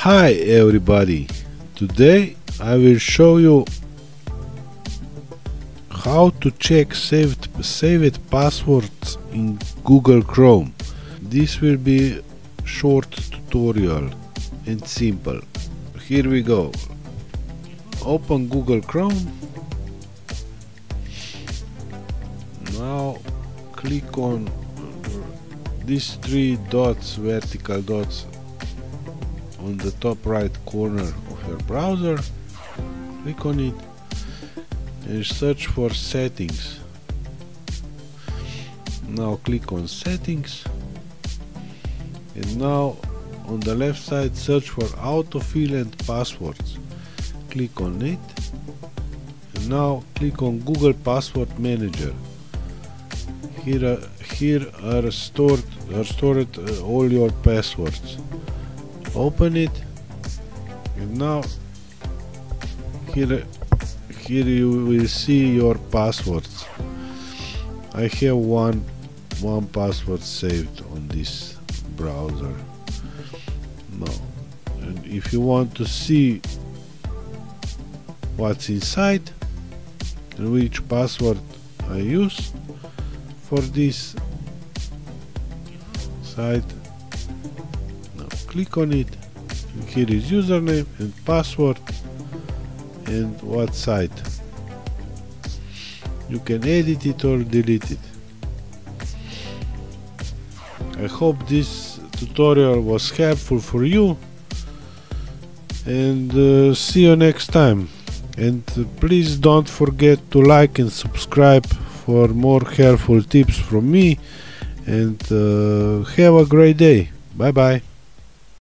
Hi everybody, today I will show you how to check saved passwords in Google Chrome. This will be short tutorial and simple. Here we go. Open Google Chrome. Now click on these three dots, vertical dots on the top right corner of your browser. Click on it and search for settings. Now click on settings, and now on the left side search for autofill and passwords. Click on it, and now click on Google Password Manager. Here are stored all your passwords. Open it, and now here you will see your passwords. I have one password saved on this browser. Now, and if you want to see what's inside and which password I use for this site, now click on it. Here is username and password and what site. You can edit it or delete it. I hope this tutorial was helpful for you, and see you next time. And please don't forget to like and subscribe for more helpful tips from me, and have a great day. Bye bye.